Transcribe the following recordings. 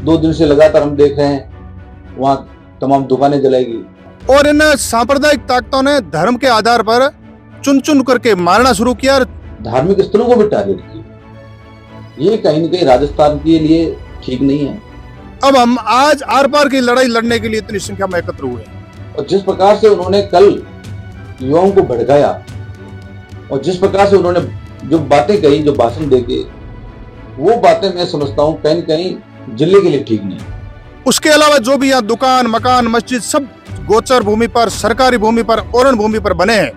2 दिन से लगातार हम देख रहे हैं वहाँ तमाम दुकानें जलाएगी। और इन सांप्रदायिक ताकतों ने धर्म के आधार पर चुन चुन करके मारना शुरू किया। धार्मिक स्थलों को भी टारगेट किया। ये कहीं न कहीं राजस्थान के लिए ठीक नहीं है। अब हम आज आर पार की लड़ाई लड़ने के लिए इतनी संख्या में एकत्र हुए। और जिस प्रकार से उन्होंने कल युवाओं को भड़काया और जिस प्रकार से उन्होंने जो बातें कही, जो भाषण देके, वो बातें मैं समझता हूँ कहीं न कहीं जिले के लिए ठीक नहीं। उसके अलावा जो भी यहाँ दुकान, मकान, मस्जिद सब गोचर भूमि पर, सरकारी भूमि पर, ओरण भूमि पर बने हैं,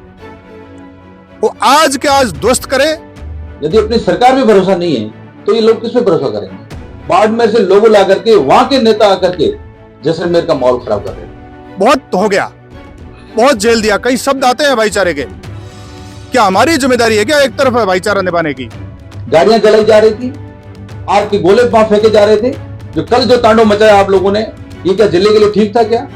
वो आज के आज ध्वस्त करे। यदि अपनी सरकार पे भरोसा नहीं है तो ये लोग किस पे भरोसा करेंगे? बाड़मेर से लोगों ला करके, वहां के नेता आकर के जैसलमेर का माहौल खराब कर रहे हैं। बहुत हो गया, बहुत जेल दिया। कई शब्द आते हैं भाईचारे के। क्या हमारी जिम्मेदारी है क्या एक तरफ भाईचारा निभाने की? गाड़ियां जलाई जा रही थी, आग के गोले वहां फेंके जा रहे थे। जो कल जो तांडव मचाया आप लोगों ने, ये क्या जिले के लिए ठीक था क्या?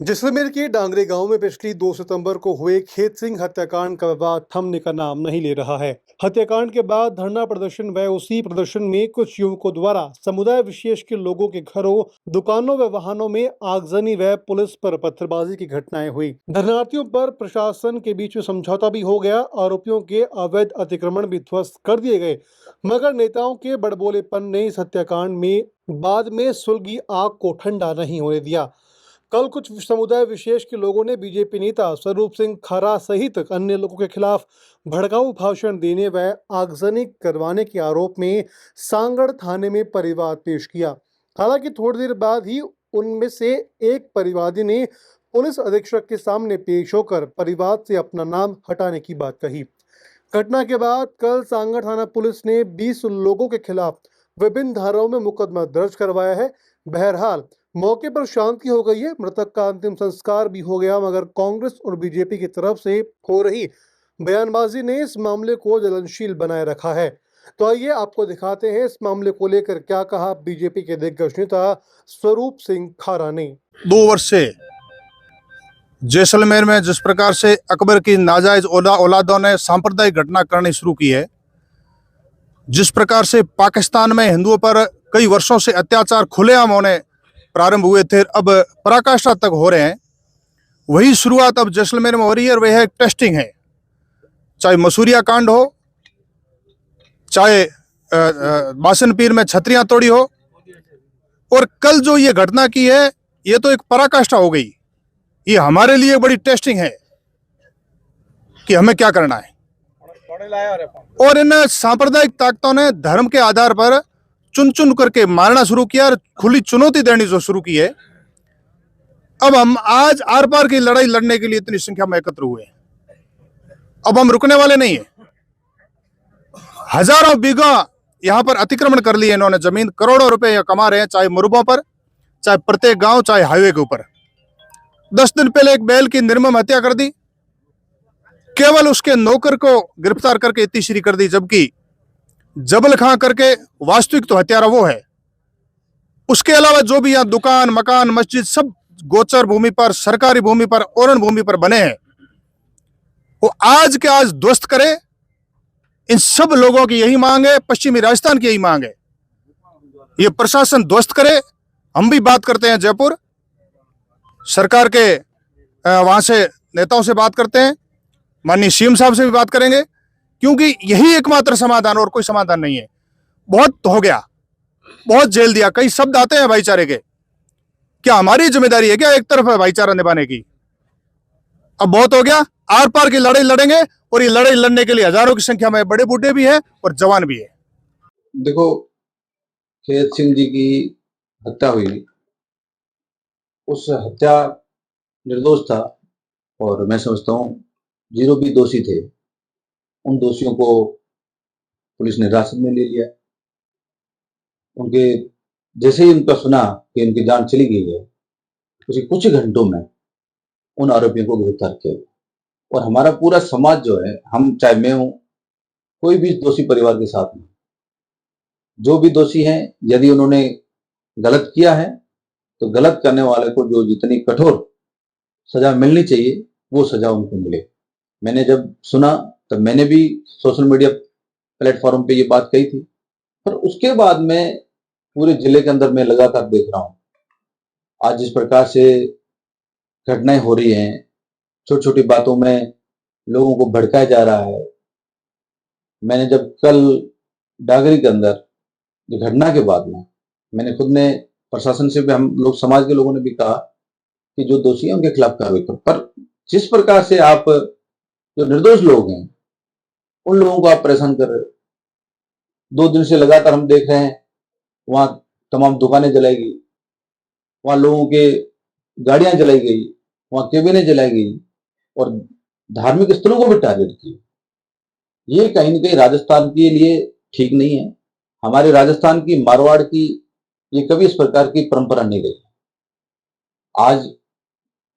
जैसलमेर के डांगरे गांव में पिछली 2 सितंबर को हुए खेत सिंह हत्याकांड का विवाद थमने का नाम नहीं ले रहा है। हत्याकांड के बाद धरना प्रदर्शन व उसी प्रदर्शन में कुछ युवकों द्वारा समुदाय विशेष के लोगों के घरों, दुकानों व वाहनों में आगजनी व पुलिस पर पत्थरबाजी की घटनाएं हुई। धरनार्थियों पर प्रशासन के बीच में समझौता भी हो गया। आरोपियों के अवैध अतिक्रमण भी ध्वस्त कर दिए गए, मगर नेताओं के बड़बोलेपन ने इस हत्याकांड में बाद में सुलगी आग को ठंडा नहीं होने दिया। कल कुछ समुदाय विशेष के लोगों ने बीजेपी नेता स्वरूप सिंह खारा सहित अन्य लोगों के खिलाफ भड़काऊ भाषण देने व आगजनी करवाने के आरोप में सांगड़ थाने में परिवाद पेश किया। हालांकि थोड़ी देर बाद ही उनमें से एक परिवादी ने पुलिस अधीक्षक के सामने पेश होकर परिवाद से अपना नाम हटाने की बात कही। घटना के बाद कल सांगड़ थाना पुलिस ने 20 लोगों के खिलाफ विभिन्न धाराओं में मुकदमा दर्ज करवाया है। बहरहाल मौके पर शांति हो गई है। मृतक का अंतिम संस्कार भी हो गया, मगर कांग्रेस और बीजेपी की तरफ से हो रही बयानबाजी ने इस मामले को ज्वलनशील बनाए रखा है। तो आइए आपको दिखाते हैं इस मामले को लेकर क्या कहा बीजेपी के दिग्गज नेता स्वरूप सिंह खारा ने। 2 वर्ष से जैसलमेर में जिस प्रकार से अकबर की नाजायज औलादों ने सांप्रदायिक घटना करनी शुरू की है, जिस प्रकार से पाकिस्तान में हिंदुओं पर कई वर्षों से अत्याचार खुलेआम होने प्रारंभ हुए थे, अब पराकाष्ठा तक हो रहे हैं, वही शुरुआत अब जैसलमेर में हो रही है। और वह एक टेस्टिंग है, चाहे मसूरिया कांड हो, चाहे बासन पीर में छतरियां तोड़ी हो, और कल जो ये घटना की है, ये तो एक पराकाष्ठा हो गई। ये हमारे लिए बड़ी टेस्टिंग है कि हमें क्या करना है। और इन सांप्रदायिक ताकतों ने धर्म के आधार पर चुन चुन करके मारना शुरू किया और खुली चुनौती देनी जो शुरू की है। अब हम आज आर पार की लड़ाई लड़ने के लिए इतनी संख्या में एकत्र हुए। अब हम रुकने वाले नहीं है। हजारों बीघा यहां पर अतिक्रमण कर लिए इन्होंने, जमीन करोड़ों रुपए यहां कमा रहे हैं, चाहे मुरबों पर, चाहे प्रत्येक गांव, चाहे हाईवे के ऊपर। 10 दिन पहले एक बैल की निर्मम हत्या कर दी, केवल उसके नौकर को गिरफ्तार करके इत्तीश्री कर दी, जबकि जबल खां करके वास्तविक तो हत्यारा वो है। उसके अलावा जो भी यहाँ दुकान, मकान, मस्जिद सब गोचर भूमि पर, सरकारी भूमि पर, ओरण भूमि पर बने हैं, वो आज के आज ध्वस्त करे। इन सब लोगों की यही मांग है, पश्चिमी राजस्थान की यही मांग है, ये प्रशासन ध्वस्त करे। हम भी बात करते हैं जयपुर सरकार के, वहां से नेताओं से बात करते हैं, माननीय सीएम साहब से भी बात करेंगे, क्योंकि यही एकमात्र समाधान, और कोई समाधान नहीं है। बहुत हो गया, बहुत जेल दिया। कई शब्द आते हैं भाईचारे के। क्या हमारी जिम्मेदारी है क्या एक तरफ भाईचारा निभाने की? अब बहुत हो गया। आर पार की लड़ाई लड़ेंगे, और ये लड़ाई लड़ने के लिए हजारों की संख्या में बड़े बूढ़े भी हैं और जवान भी है। देखो, खेत सिंह जी की हत्या हुई, उस हत्या निर्दोष था, और मैं समझता हूँ जीरो भी दोषी थे। उन दोषियों को पुलिस ने हिरासत में ले लिया। उनके जैसे ही उनका सुना कि उनकी जान चली गई है, उसी कुछ घंटों में उन आरोपियों को गिरफ्तार किया। और हमारा पूरा समाज जो है, हम चाहे मैं हूं, कोई भी दोषी परिवार के साथ नहीं। जो भी दोषी हैं, यदि उन्होंने गलत किया है तो गलत करने वाले को जो जितनी कठोर सजा मिलनी चाहिए वो सजा उनको मिले। मैंने जब सुना तब मैंने भी सोशल मीडिया प्लेटफॉर्म पे ये बात कही थी, पर उसके बाद मैं पूरे जिले के अंदर मैं लगातार देख रहा हूँ आज जिस प्रकार से घटनाएं हो रही हैं, छोटी छोटी बातों में लोगों को भड़काया जा रहा है। मैंने जब कल डागरी के अंदर ये घटना के बाद में मैंने खुद ने प्रशासन से भी, हम लोग समाज के लोगों ने भी कहा कि जो दोषी हैं उनके खिलाफ कार्रवाई करो, पर जिस प्रकार से आप जो निर्दोष लोग हैं उन लोगों को आप परेशान कर रहे हो। 2 दिन से लगातार हम देख रहे हैं वहां तमाम दुकानें जलाई गई, वहां लोगों के गाड़ियां जलाई गई, वहां केबिनें जलाई गई और धार्मिक स्थलों को भी टारगेट किया। ये कहीं न कहीं राजस्थान के लिए ठीक नहीं है। हमारे राजस्थान की, मारवाड़ की ये कभी इस प्रकार की परंपरा नहीं रही। आज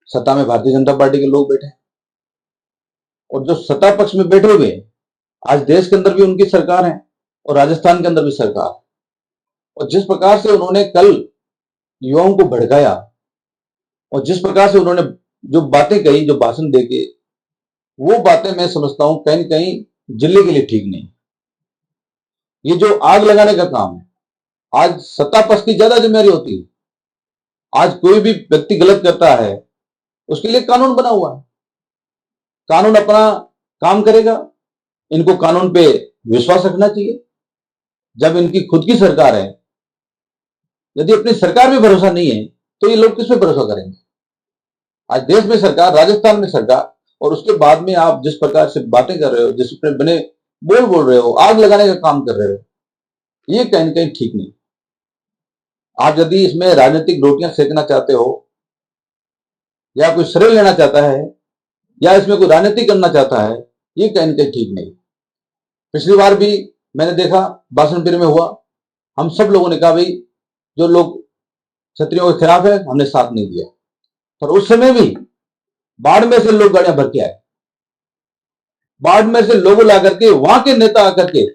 सत्ता में भारतीय जनता पार्टी के लोग बैठे हैं और जो सत्ता पक्ष में बैठे हुए हैं, आज देश के अंदर भी उनकी सरकार है और राजस्थान के अंदर भी सरकार। और जिस प्रकार से उन्होंने कल युवाओं को भड़काया और जिस प्रकार से उन्होंने जो बातें कही, जो भाषण देके, वो बातें मैं समझता हूं कहीं न कहीं जिले के लिए ठीक नहीं। ये जो आग लगाने का काम है, आज सत्ता पक्ष की ज्यादा जिम्मेदारी होती है। आज कोई भी व्यक्ति गलत करता है उसके लिए कानून बना हुआ है, कानून अपना काम करेगा। इनको कानून पे विश्वास रखना चाहिए। जब इनकी खुद की सरकार है, यदि अपनी सरकार में भरोसा नहीं है तो ये लोग किस पे भरोसा करेंगे। आज देश में सरकार, राजस्थान में सरकार, और उसके बाद में आप जिस प्रकार से बातें कर रहे हो, जिस पर बने बोल रहे हो, आग लगाने का काम कर रहे हो, ये कहीं न कहीं ठीक नहीं। आप यदि इसमें राजनीतिक रोटियां सेकना चाहते हो या कोई श्रेय लेना चाहता है या इसमें कोई राजनीति करना चाहता है, ये कहीं न कहीं ठीक नहीं। पिछली बार भी मैंने देखा बासनपुर में हुआ, हम सब लोगों ने कहा भाई जो लोग क्षत्रियों के खिलाफ है हमने साथ नहीं दिया, पर उस समय भी बाड़मेर से लोग गाड़ियां भर के आए, बाड़मेर से लोगों ला करके, वहां के नेता आकर के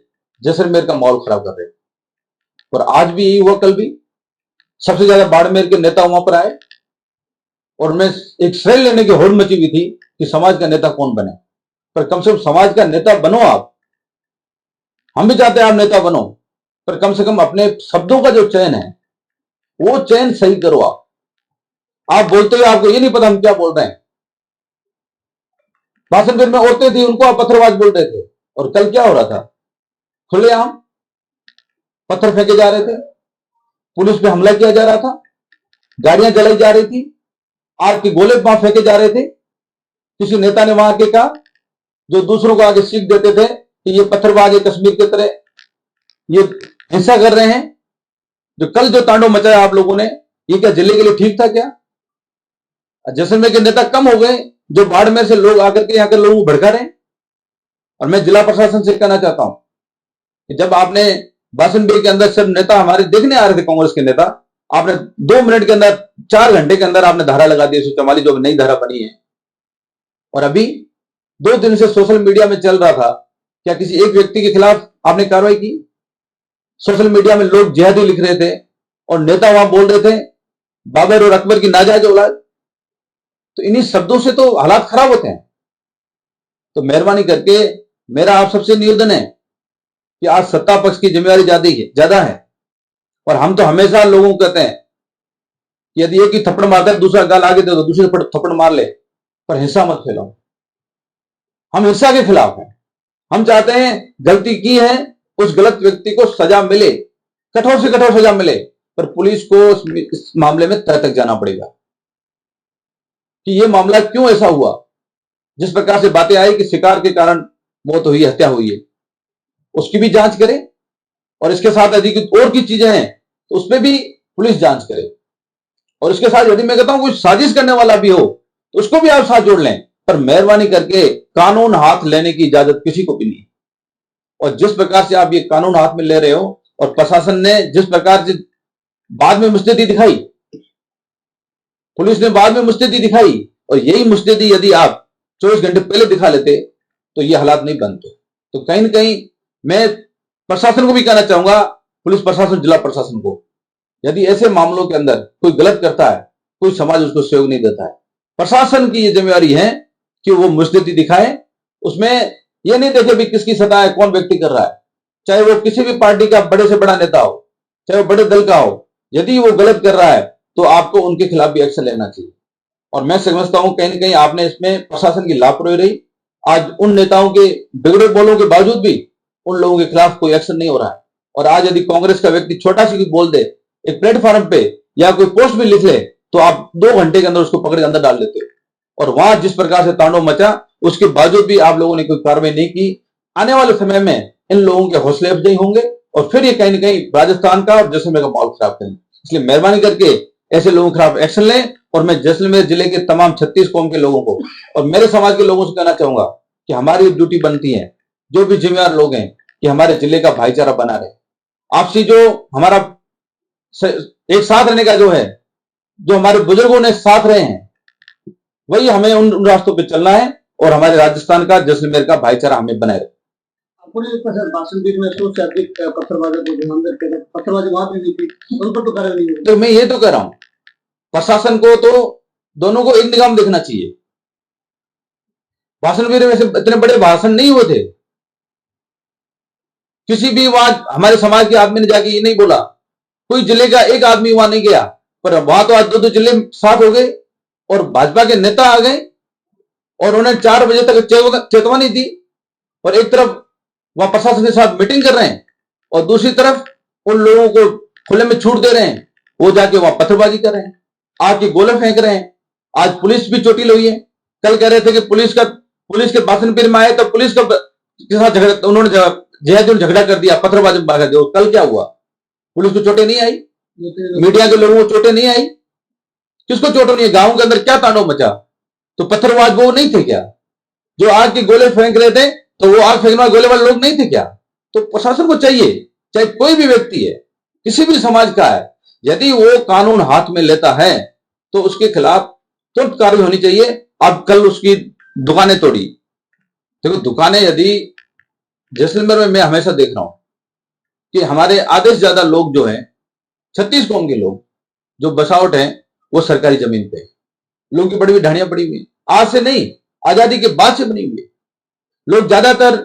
जैसलमेर का माहौल खराब कर रहे हैं। और आज भी यही हुआ, कल भी सबसे ज्यादा बाड़मेर के नेता वहां पर आए और उनमें एक श्रेय लेने की होड़ मची हुई थी कि समाज का नेता कौन बने। पर कम से कम समाज का नेता बनो आप, हम भी चाहते हैं आप नेता बनो, पर कम से कम अपने शब्दों का जो चयन है वो चयन सही करो। आप बोलते हुए आपको ये नहीं पता हम क्या बोल रहे हैं। बासनपुर में औरतें थी, उनको आप पत्थरबाज बोल रहे थे, और कल क्या हो रहा था, खुलेआम पत्थर फेंके जा रहे थे, पुलिस पे हमला किया जा रहा था, गाड़ियां जलाई जा रही थी, आग के गोले वहां फेंके जा रहे थे। किसी नेता ने वहां के कहा, जो दूसरों को आगे सीख देते थे कि ये पत्थरबाज है, कश्मीर की तरह ये हिंसा कर रहे हैं। जो कल जो तांडव मचाया आप लोगों ने, ये क्या जिले के लिए ठीक था क्या? जैसलमेर के नेता कम हो गए जो बाड़मेर से लोग आकर के यहां के लोगों को भड़का रहे हैं। और मैं जिला प्रशासन से कहना चाहता हूं कि जब आपने बासनपुर के अंदर सब नेता हमारे देखने आ रहे थे, कांग्रेस के नेता, आपने 2 मिनट के अंदर, 4 घंटे के अंदर आपने धारा लगा दी 144 जो नई धारा बनी है। और अभी 2 दिन से सोशल मीडिया में चल रहा था, क्या किसी एक व्यक्ति के खिलाफ आपने कार्रवाई की? सोशल मीडिया में लोग जिहादी लिख रहे थे और नेता वहां बोल रहे थे बाबर और अकबर की नाजायज औलाद। तो इन्हीं शब्दों से तो हालात खराब होते हैं। तो मेहरबानी करके मेरा आप सबसे निवेदन है कि आज सत्ता पक्ष की जिम्मेदारी ज्यादा है, और हम तो हमेशा लोगों को कहते हैं कि यदि एक ही थप्पड़ मारता है, दूसरा गाल आगे दे दो, दूसरे थप्पड़ मार ले, पर हिंसा मत फैलाओ। हम हिंसा के खिलाफ हैं। हम चाहते हैं गलती की है उस गलत व्यक्ति को सजा मिले, कठोर से कठोर सजा मिले, पर पुलिस को इस मामले में तह तक जाना पड़ेगा कि यह मामला क्यों ऐसा हुआ। जिस प्रकार से बातें आई कि शिकार के कारण मौत हुई, हत्या हुई है, उसकी भी जांच करें। और इसके साथ यदि और की चीजें हैं तो उसमें भी पुलिस जांच करे। और इसके साथ यदि मैं कहता हूं कोई साजिश करने वाला भी हो तो उसको भी आप साथ जोड़ लें, पर मेहरबानी करके कानून हाथ लेने की इजाजत किसी को भी नहीं। और जिस प्रकार से आप ये कानून हाथ में ले रहे हो, और प्रशासन ने जिस प्रकार से बाद में मुस्तैदी दिखाई, पुलिस ने बाद में मुस्तैदी दिखाई, और यही मुस्तैदी यदि आप 24 घंटे पहले दिखा लेते तो ये हालात नहीं बनते। तो कहीं ना कहीं मैं प्रशासन को भी कहना चाहूंगा, पुलिस प्रशासन, जिला प्रशासन को, यदि ऐसे मामलों के अंदर कोई गलत करता है, कोई समाज उसको सहयोग नहीं देता है, प्रशासन की ये जिम्मेदारी है कि वो मुस्तैदी दिखाए उसमें ये नहीं देखे भी किसकी सत्ता है, कौन व्यक्ति कर रहा है, चाहे वो किसी भी पार्टी का बड़े से बड़ा नेता हो, चाहे वो बड़े दल का हो, यदि वो गलत कर रहा है तो आपको उनके खिलाफ भी एक्शन लेना चाहिए। और मैं समझता हूं कहीं ना कहीं आपने इसमें प्रशासन की लापरवाही रही। आज उन नेताओं के बिगड़े बोलों के बावजूद भी उन लोगों के खिलाफ कोई एक्शन नहीं हो रहा है। और आज यदि कांग्रेस का व्यक्ति छोटा सी भी बोल दे एक प्लेटफॉर्म पे या कोई पोस्ट भी लिख ले तो आप 2 घंटे के अंदर उसको पकड़ के अंदर डाल देते हो। और वहां जिस प्रकार से तांडव मचा उसके बावजूद भी आप लोगों ने कोई कार्रवाई नहीं की। आने वाले समय में इन लोगों के हौसले अफजाई होंगे और फिर ये कहीं ना कहीं राजस्थान का और जैसलमेर का माहौल खराब करेंगे। इसलिए मेहरबानी करके ऐसे लोगों के खिलाफ एक्शन लें। और मैं जैसलमेर जिले के तमाम 36 कौम के लोगों को और मेरे समाज के लोगों से कहना चाहूंगा कि हमारी ड्यूटी बनती है, जो भी जिम्मेदार लोग हैं, कि हमारे जिले का भाईचारा बना रहे। आपसी जो हमारा एक साथ रहने का जो है, जो हमारे बुजुर्गों ने साथ रहे हैं, वही हमें उन रास्तों पे चलना है और हमारे राजस्थान का जैसलमेर का भाईचारा हमें बनाए रहे। भाषण में 100 से अधिक पत्थरबाजों को ध्यान रखते हैं, पत्थरबाजी वहां भी थी, उन पर तो कार्रवाई नहीं हुई। तो मैं ये तो कह रहा हूं प्रशासन को तो दोनों को एक निगाह में देखना चाहिए। भाषण में से इतने बड़े भाषण नहीं हुए थे। किसी भी वहां हमारे समाज के आदमी ने जाके ये नहीं बोला, कोई जिले का एक आदमी वहां नहीं गया, पर वहां तो आज 2 जिले साथ हो गए और भाजपा के नेता आ गए और उन्होंने 4 बजे तक चेतावनी दी। और एक तरफ वहां प्रशासन के साथ मीटिंग कर रहे हैं और दूसरी तरफ उन लोगों को खुले में छूट दे रहे हैं, वो जाके वहां पत्थरबाजी कर रहे हैं, आग के गोले फेंक रहे हैं। आज पुलिस भी चोटिल हुई है। कल कह रहे थे कि पुलिस के भाषण पीर में आए तो पुलिस के साथ झगड़ा, उन्होंने झगड़ा कर दिया, पत्थरबाजी कर दिया। कल क्या हुआ? पुलिस को चोटें नहीं आई, मीडिया के लोगों को चोटें नहीं आई। किसको चोटें नहीं? गांव के अंदर क्या तांडव मचा? तो पत्थरबाज वो नहीं थे क्या? जो आग के गोले फेंक रहे थे तो वो आग फेंकने वाले गोले वाले लोग नहीं थे क्या? तो प्रशासन को चाहिए, चाहे कोई भी व्यक्ति है, किसी भी समाज का है, यदि वो कानून हाथ में लेता है तो उसके खिलाफ तुरंत कार्रवाई होनी चाहिए। अब कल उसकी दुकानें तोड़ी, देखो दुकानें, यदि जैसलमेर में मैं हमेशा देख रहा हूं कि हमारे आधे से ज्यादा लोग जो हैं 36 कौम के लोग जो बसावट हैं वो सरकारी जमीन पे, लोगों की बड़ी हुई ढाणियां पड़ी हुई, आज से नहीं, आजादी के बाद से बनी हुई। लोग ज्यादातर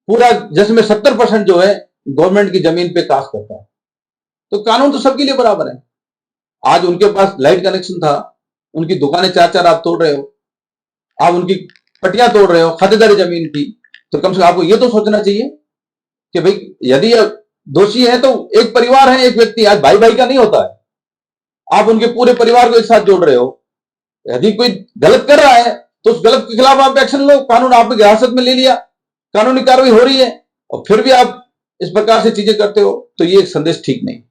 पूरा जैसलमेर 70% जो है गवर्नमेंट की जमीन पे कास्ट करता है। तो कानून तो सबके लिए बराबर है। आज उनके पास लाइट कनेक्शन था, उनकी दुकानें 4-4 आप तोड़ रहे हो, आप उनकी पट्टियां तोड़ रहे हो, खातेदारी जमीन की। तो कम से कम आपको ये तो सोचना चाहिए कि भाई यदि दोषी है तो एक परिवार है, एक व्यक्ति, आज भाई भाई का नहीं होता है। आप उनके पूरे परिवार को एक साथ जोड़ रहे हो। यदि कोई गलत कर रहा है तो उस गलत के खिलाफ आप एक्शन लो। कानून आपने हिरासत में ले लिया, कानूनी कार्रवाई हो रही है और फिर भी आप इस प्रकार से चीजें करते हो, तो ये एक संदेश ठीक नहीं।